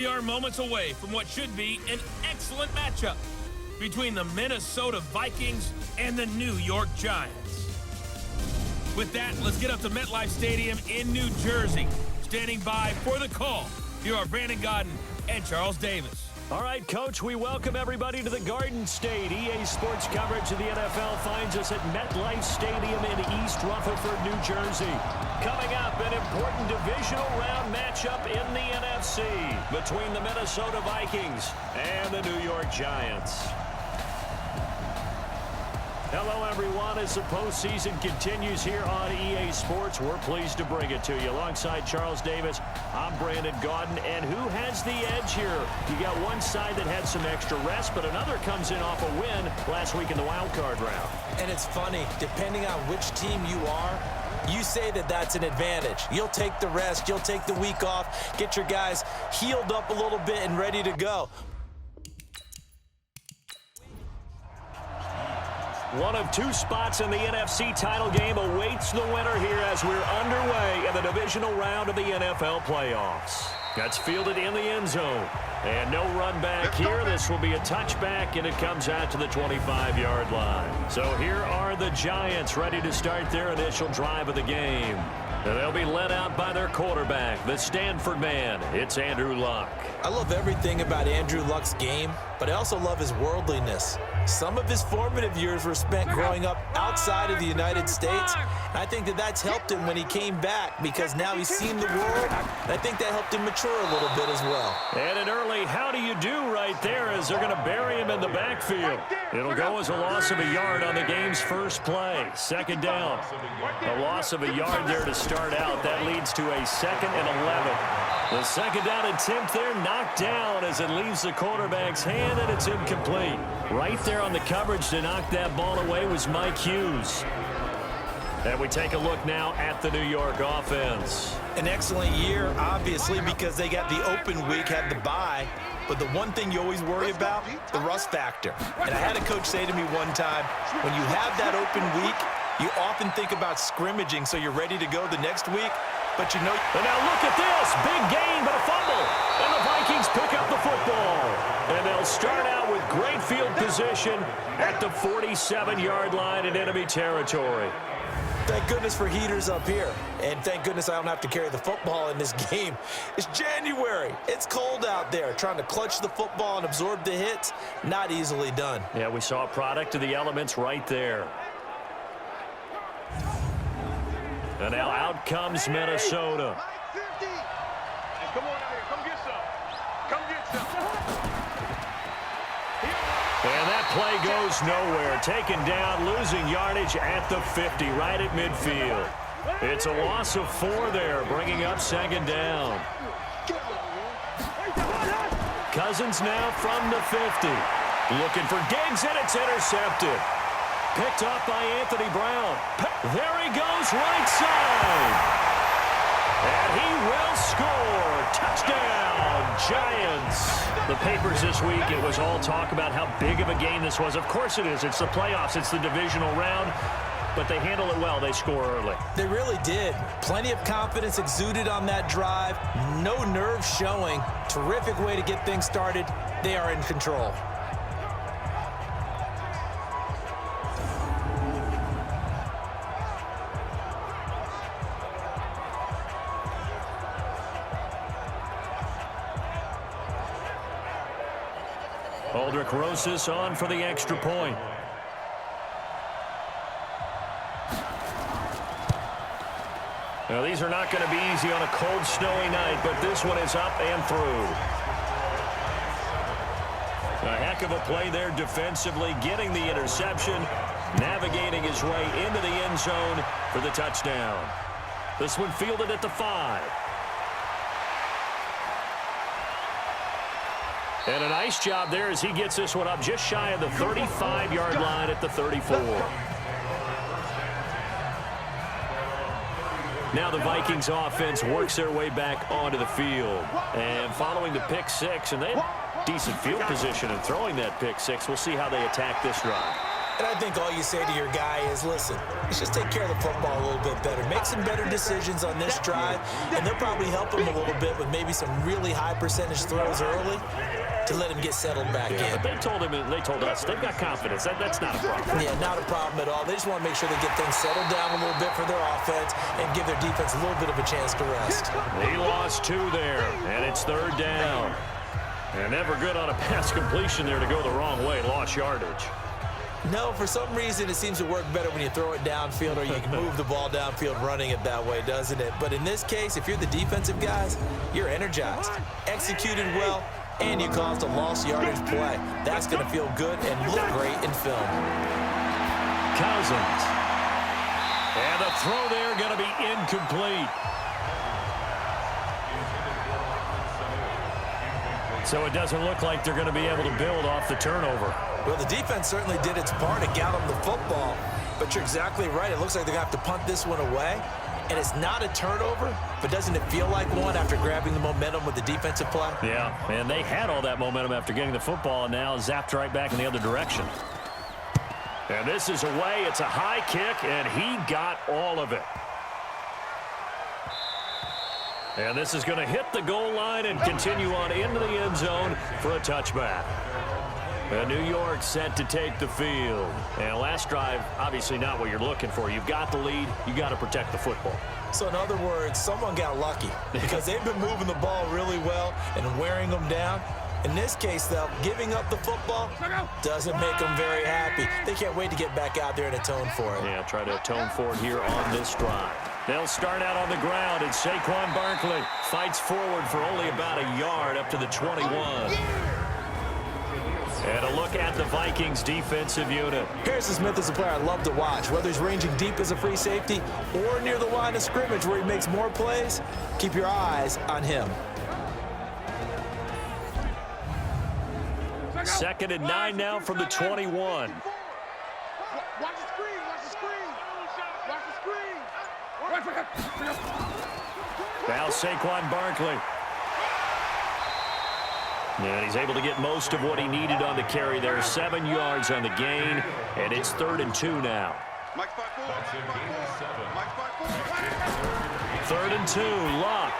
We are moments away from what should be an excellent matchup between the Minnesota Vikings and the New York Giants. With that, let's get up to MetLife Stadium in New Jersey. Standing by for the call, here are Brandon Gaudin and Charles Davis. All right, Coach, we welcome everybody to the Garden State. EA Sports coverage of the NFL finds us at MetLife Stadium in East Rutherford, New Jersey. Coming up, an important divisional round matchup in the NFC between the Minnesota Vikings and the New York Giants. Hello, everyone. As the postseason continues here on EA Sports, we're pleased to bring it to you. Alongside Charles Davis, I'm Brandon Gaudin. And who has the edge here? You got one side that had some extra rest, but another comes in off a win last week in the wild card round. And it's funny, depending on which team you are, you say that that's an advantage. You'll take the rest, you'll take the week off, get your guys healed up a little bit and ready to go. One of two spots in the NFC title game awaits the winner here as we're underway in the divisional round of the NFL playoffs. That's fielded in the end zone. And no run back here. This will be a touchback, and it comes out to the 25-yard line. So here are the Giants ready to start their initial drive of the game. And they'll be led out by their quarterback, the Stanford man. It's Andrew Luck. I love everything about Andrew Luck's game, but I also love his worldliness. Some of his formative years were spent growing up outside of the United States. And I think that that's helped him when he came back because now he's seen the world. And I think that helped him mature a little bit as well. And an early how do you do right there as they're going to bury him in the backfield. It'll go as a loss of a yard on the game's first play. Second down. A loss of a yard there to start out. That leads to a 2nd and 11. The second down attempt there knocked down as it leaves the quarterback's hand, and it's incomplete. Right there on the coverage to knock that ball away was Mike Hughes. And we take a look now at the New York offense. An excellent year, obviously, because they got the open week, had the bye. But the one thing you always worry about, the rust factor. And I had a coach say to me one time, when you have that open week, you often think about scrimmaging so you're ready to go the next week. But you know... And now look at this. Big gain, but a fumble. And the Vikings pick up the football. And they'll start out with great field position at the 47-yard line in enemy territory. Thank goodness for heaters up here. And thank goodness I don't have to carry the football in this game. It's January. It's cold out there. Trying to clutch the football and absorb the hits, not easily done. Yeah, we saw a product of the elements right there. And now out comes Minnesota. Come on out here. Come get some. Come get some. And that play goes nowhere. Taken down, losing yardage at the 50, right at midfield. It's a loss of 4 there, bringing up second down. Cousins now from the 50. Looking for Diggs, and it's intercepted. Picked up by Anthony Brown. There he goes, right side. And he will score. Touchdown, Giants. The papers this week, it was all talk about how big of a game this was. Of course it is. It's the playoffs. It's the divisional round. But they handle it well. They score early. They really did. Plenty of confidence exuded on that drive. No nerves showing. Terrific way to get things started. They are in control. Aldrich Rosas on for the extra point. Now, these are not going to be easy on a cold, snowy night, but this one is up and through. A heck of a play there defensively, getting the interception, navigating his way into the end zone for the touchdown. This one fielded at the 5. And a nice job there as he gets this one up just shy of the 35-yard line at the 34. Now the Vikings offense works their way back onto the field. And following the pick 6, and they had decent field position in throwing that pick 6. We'll see how they attack this drive. And I think all you say to your guy is, listen, let's just take care of the football a little bit better. Make some better decisions on this drive, and they'll probably help him a little bit with maybe some really high percentage throws early to let him get settled back in. But they told him, and they told us, they've got confidence. That's not a problem. Yeah, not a problem at all. They just want to make sure they get things settled down a little bit for their offense and give their defense a little bit of a chance to rest. He lost 2 there, and it's 3rd down. And never good on a pass completion there to go the wrong way. Lost yardage. No, for some reason it seems to work better when you throw it downfield or you can move the ball downfield running it that way, doesn't it? But in this case, if you're the defensive guys, you're energized, executed well, and you caused a lost yardage play. That's going to feel good and look great in film. Cousins. And the throw there going to be incomplete. So it doesn't look like they're going to be able to build off the turnover. Well, the defense certainly did its part to get them the football, but you're exactly right. It looks like they're going to have to punt this one away, and it's not a turnover, but doesn't it feel like one after grabbing the momentum with the defensive play? Yeah, and they had all that momentum after getting the football, and now zapped right back in the other direction. And this is away. It's a high kick, and he got all of it. And this is going to hit the goal line and continue on into the end zone for a touchback. And New York set to take the field. And last drive, obviously not what you're looking for. You've got the lead. You got to protect the football. So in other words, someone got lucky because they've been moving the ball really well and wearing them down. In this case, though, giving up the football doesn't make them very happy. They can't wait to get back out there and atone for it. Yeah, try to atone for it here on this drive. They'll start out on the ground, and Saquon Barkley fights forward for only about a yard up to the 21. And a look at the Vikings defensive unit. Harrison Smith is a player I love to watch. Whether he's ranging deep as a free safety or near the line of scrimmage where he makes more plays, keep your eyes on him. 2nd and 9 now from the 21. Watch the screen, watch the screen. Watch the screen. Now Saquon Barkley. And he's able to get most of what he needed on the carry there. 7 yards on the gain, and it's 3rd and 2 now. 3rd and 2, Luck.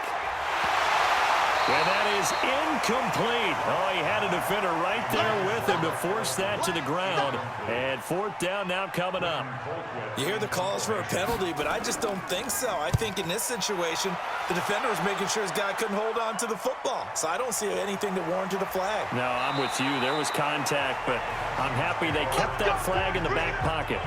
And that is incomplete. Oh, he had a defender right there with him to force that to the ground. And 4th down now coming up. You hear the calls for a penalty, but I just don't think so. I think in this situation, the defender was making sure his guy couldn't hold on to the football. So I don't see anything that warranted a flag. No, I'm with you. There was contact, but I'm happy they kept that flag in the back pocket.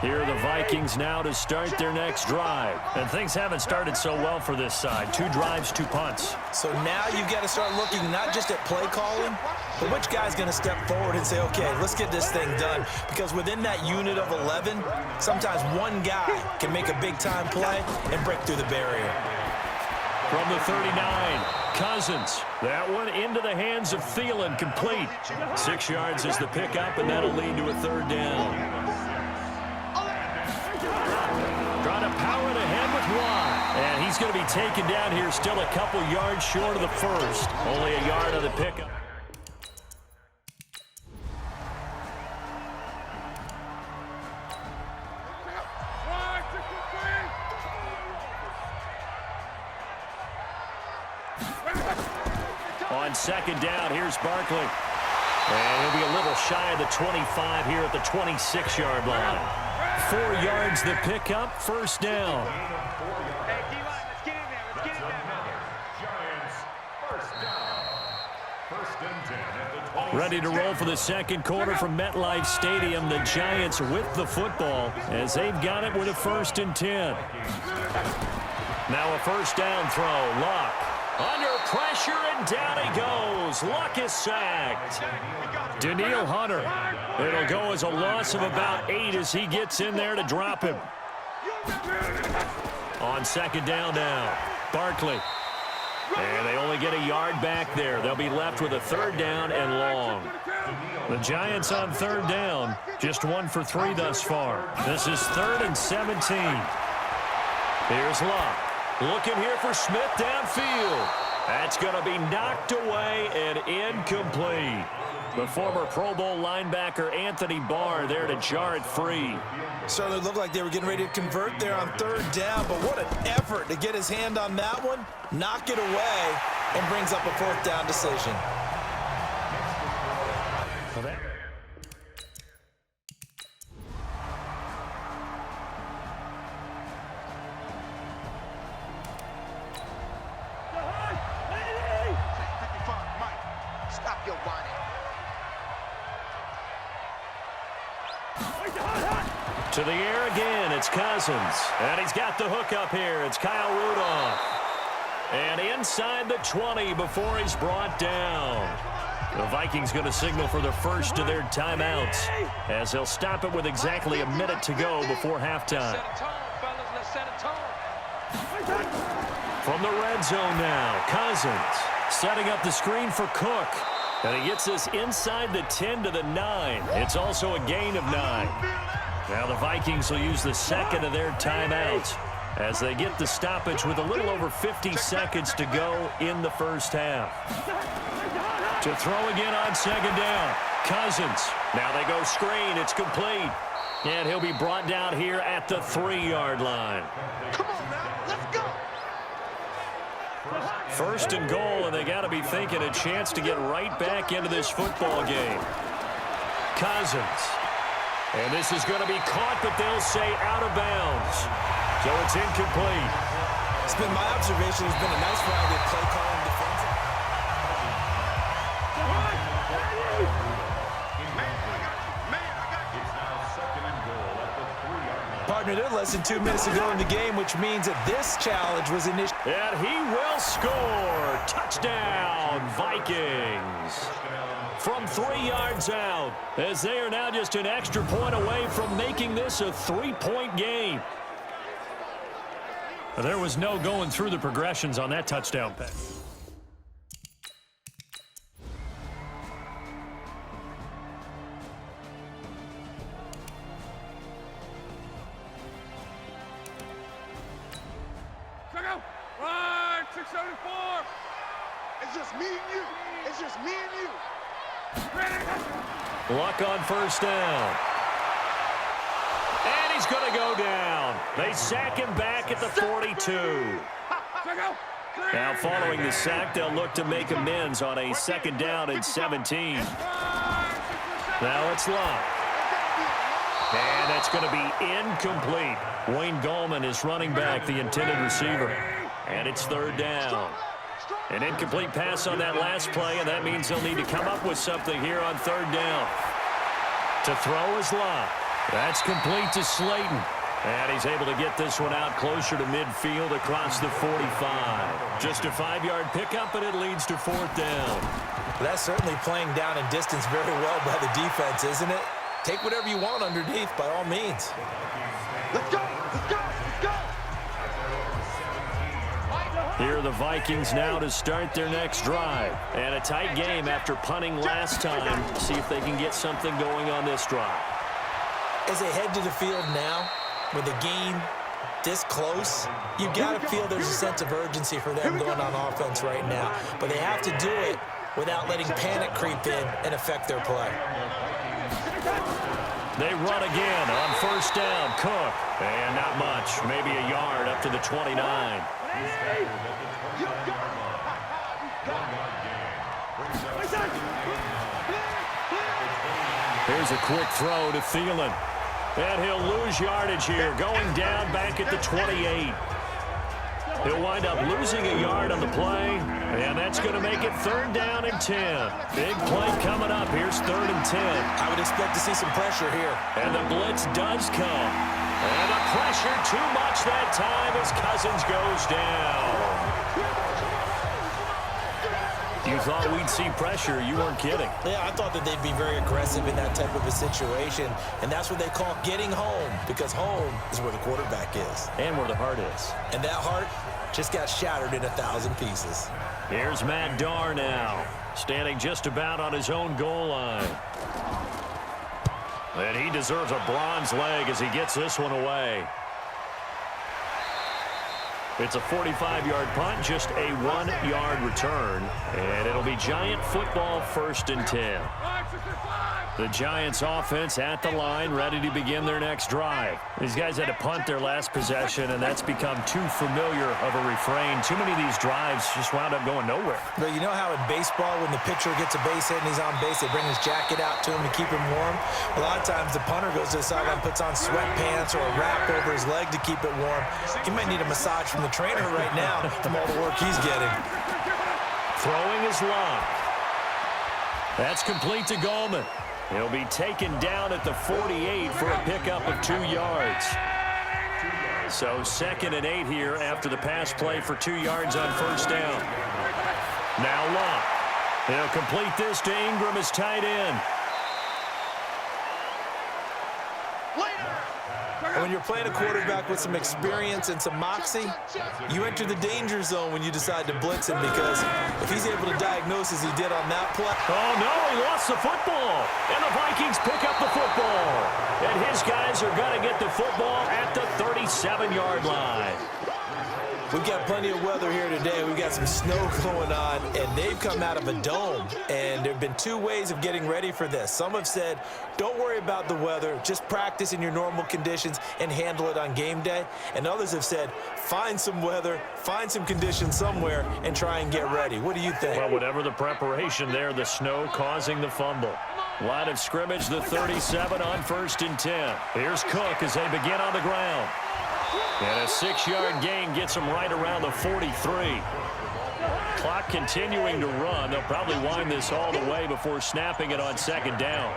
Here are the Vikings now to start their next drive. And things haven't started so well for this side. 2 drives, 2 punts. So now you've got to start looking not just at play calling, but which guy's going to step forward and say, okay, let's get this thing done. Because within that unit of 11, sometimes one guy can make a big-time play and break through the barrier. From the 39, Cousins. That one into the hands of Thielen, complete. 6 yards is the pickup, and that'll lead to a 3rd down. Trying to power it ahead with Watt. And he's going to be taken down here, still a couple yards short of the first. Only a yard on the pickup. On 2nd down, here's Barkley. And he'll be a little shy of the 25 here at the 26-yard line. 4 yards the pickup, 1st down. Hey, D-line, let's get in there. Let's get in there. Ready to roll for the 2nd quarter from MetLife Stadium. The Giants with the football as they've got it with a 1st and 10. Now a 1st down throw. Luck under pressure, and down he goes. Luck is sacked. Danielle Hunter. It'll go as a loss of about 8 as he gets in there to drop him. On 2nd down now, Barkley. And they only get a yard back there. They'll be left with a 3rd down and long. The Giants on 3rd down, just 1 for 3 thus far. This is 3rd and 17. Here's Luck. Looking here for Smith downfield. That's going to be knocked away and incomplete. The former Pro Bowl linebacker Anthony Barr there to jar it free. Certainly looked like they were getting ready to convert there on third down, but what an effort to get his hand on that one, knock it away, and brings up a fourth down decision. To the air again, it's Cousins. And he's got the hook up here. It's Kyle Rudolph. And inside the 20 before he's brought down. The Vikings going to signal for the first of their timeouts as they'll stop it with exactly a minute to go before halftime. From the red zone now, Cousins setting up the screen for Cook. And he gets this inside the 10 to the 9. It's also a gain of 9. Now the Vikings will use the second of their timeouts as they get the stoppage with a little over 50 seconds to go in the first half. To throw again on second down, Cousins. Now they go screen. It's complete. And he'll be brought down here at the 3-yard line. Come on now, let's go. First and goal, and they got to be thinking a chance to get right back into this football game. Cousins. And this is going to be caught, but they'll say out of bounds. So it's incomplete. It's been my observation. There's been a nice variety of play calling defensive. Partner, they're less than 2 minutes to go in the game, which means that this challenge was initially. And he will score. Touchdown, Vikings. From 3 yards out, as they are now just an extra point away from making this a 3-point game. There was no going through the progressions on that touchdown pass. Check out. Right, 674. It's just me and you. It's just me and you. Luck on first down. And he's going to go down. They sack him back at the 42. Now following the sack, they'll look to make amends on a second down and 17. Now it's Luck. And that's going to be incomplete. Wayne Gallman is running back, the intended receiver. And it's third down. An incomplete pass on that last play, and that means they'll need to come up with something here on third down. To throw is Luck. That's complete to Slayton. And he's able to get this one out closer to midfield across the 45. Just a 5-yard pickup, and it leads to fourth down. That's certainly playing down in distance very well by the defense, isn't it? Take whatever you want underneath, by all means. Let's go. Let's go. Let's go. Here are the Vikings now to start their next drive. And a tight game after punting last time. See if they can get something going on this drive. As they head to the field now, with the game this close, you've got to feel there's a sense of urgency for them going on offense right now. But they have to do it without letting panic creep in and affect their play. They run again on first down. Cook. And not much. Maybe a yard up to the 29. Here's a quick throw to Thielen. And he'll lose yardage here, going down back at the 28. He'll wind up losing a yard on the play, and that's going to make it third down and 10. Big play coming up. Here's third and 10. I would expect to see some pressure here. And the blitz does come. And the pressure too much that time as Cousins goes down. You thought we'd see pressure. You weren't kidding. Yeah, I thought that they'd be very aggressive in that type of a situation, and that's what they call getting home, because home is where the quarterback is. And where the heart is. And that heart just got shattered in 1,000 pieces. Here's Matt Darr now, standing just about on his own goal line. And he deserves a bronze leg as he gets this one away. It's a 45-yard punt, just a 1-yard return. And it'll be Giant football, 1st and 10. The Giants offense at the line, ready to begin their next drive. These guys had to punt their last possession, and that's become too familiar of a refrain. Too many of these drives just wound up going nowhere. But you know how in baseball, when the pitcher gets a base hit and he's on base, they bring his jacket out to him to keep him warm? A lot of times the punter goes to the sideline, puts on sweatpants or a wrap over his leg to keep it warm. He might need a massage from the trainer right now from all the work he's getting. Throwing is long. That's complete to Gallman. He'll be taken down at the 48 for a pickup of 2 yards. So 2nd and 8 here after the pass play for 2 yards on 1st down. Now Locke. He'll complete this to Ingram as tight end. And when you're playing a quarterback with some experience and some moxie, you enter the danger zone when you decide to blitz him, because if he's able to diagnose as he did on that play. Oh, no, he lost the football. And the Vikings pick up the football. And his guys are going to get the football at the 37-yard line. We've got plenty of weather here today. We've got some snow going on, and they've come out of a dome. And there have been 2 ways of getting ready for this. Some have said, don't worry about the weather. Just practice in your normal conditions and handle it on game day. And others have said, find some weather, find some conditions somewhere, and try and get ready. What do you think? Well, whatever the preparation there, the snow causing the fumble. Line of scrimmage, the 37 on 1st and 10. Here's Cook as they begin on the ground. And a 6-yard gain gets them right around the 43. Clock continuing to run. They'll probably wind this all the way before snapping it on 2nd down.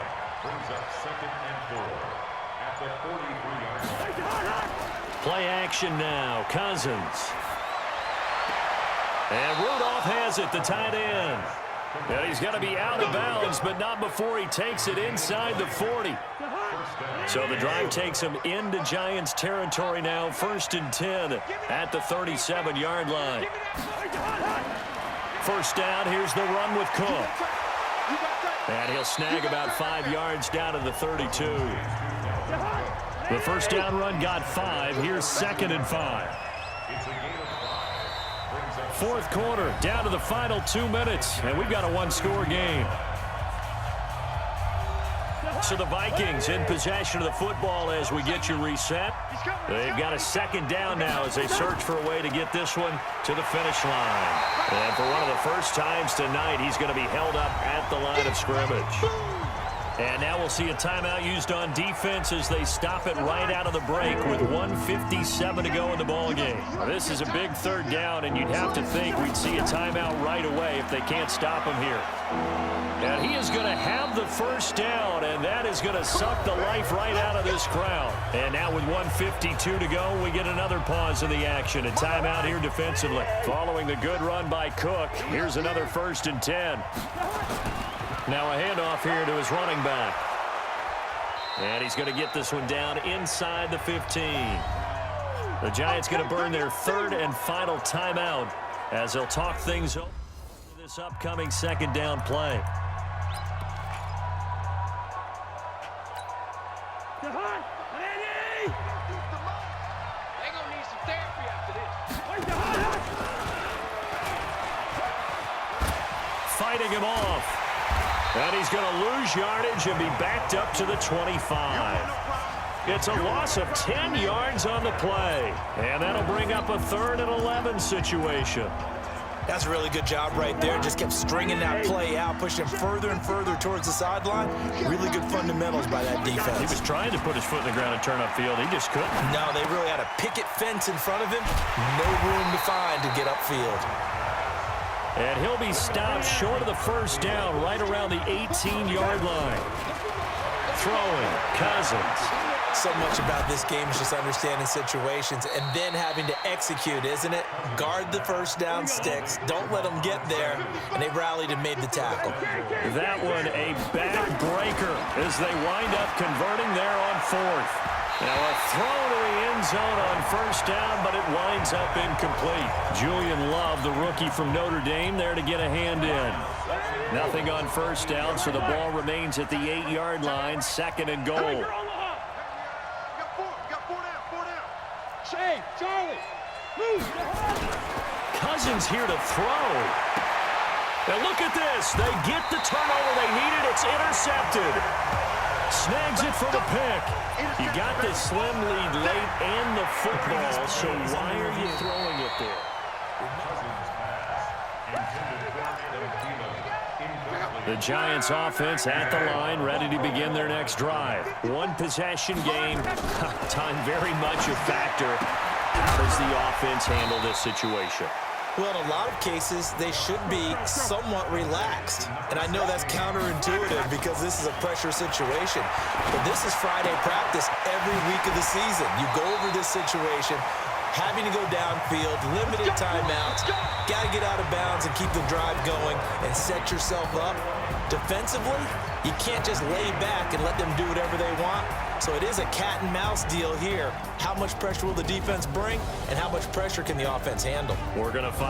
Play action now. Cousins. And Rudolph has it, the tight end. And he's going to be out of bounds, but not before he takes it inside the 40. So the drive takes him into Giants territory now, 1st and 10 at the 37-yard line. 1st down, here's the run with Cook. And he'll snag about 5 yards down to the 32. The 1st down run got 5. Here's 2nd and 5. 4th quarter, down to the final 2 minutes, and we've got a 1-score game. So the Vikings in possession of the football as we get you reset. They've got a 2nd down now as they search for a way to get this one to the finish line. And for one of the first times tonight, he's going to be held up at the line of scrimmage. And now we'll see a timeout used on defense as they stop it right out of the break with 1:57 to go in the ballgame. This is a big 3rd down, and you'd have to think we'd see a timeout right away if they can't stop him here. And he is going to have the 1st down, and that is going to suck the life right out of this crowd. And now with 1:52 to go, we get another pause in the action. A timeout here defensively. Following the good run by Cook, here's another 1st and 10. Now a handoff here to his running back. And he's going to get this one down inside the 15. The Giants going to burn their 3rd and final timeout as they'll talk things over for this upcoming 2nd down play. Fighting him off. And he's going to lose yardage and be backed up to the 25. It's a loss of 10 yards on the play. And that'll bring up a 3rd and 11 situation. That's a really good job right there. Just kept stringing that play out, pushing him further and further towards the sideline. Really good fundamentals by that defense. He was trying to put his foot in the ground and turn upfield. He just couldn't. No, they really had a picket fence in front of him. No room to find to get upfield. And he'll be stopped short of the 1st down right around the 18-yard line. Throwing, Cousins. So much about this game is just understanding situations and then having to execute, isn't it? Guard the 1st down sticks. Don't let them get there. And they rallied and made the tackle. That one a backbreaker as they wind up converting there on 4th. Now a throw to the end zone on 1st down, but it winds up incomplete. Julian Love, the rookie from Notre Dame, there to get a hand in. Nothing on 1st down, so the ball remains at the 8-yard line, 2nd and goal. Shane, Charlie, move. Cousins here to throw. And look at this. They get the turnover they needed. It's intercepted. Snags it for the pick. You got this slim lead late and the football, so why are you throwing it there? The Giants offense at the line, ready to begin their next drive. One possession game. Time very much a factor. How does the offense handle this situation? Well, in a lot of cases, they should be somewhat relaxed. And I know that's counterintuitive because this is a pressure situation. But this is Friday practice every week of the season. You go over this situation, having to go downfield, limited timeouts, got to get out of bounds and keep the drive going and set yourself up. Defensively, you can't just lay back and let them do whatever they want. So it is a cat and mouse deal here. How much pressure will the defense bring, and how much pressure can the offense handle? We're going to find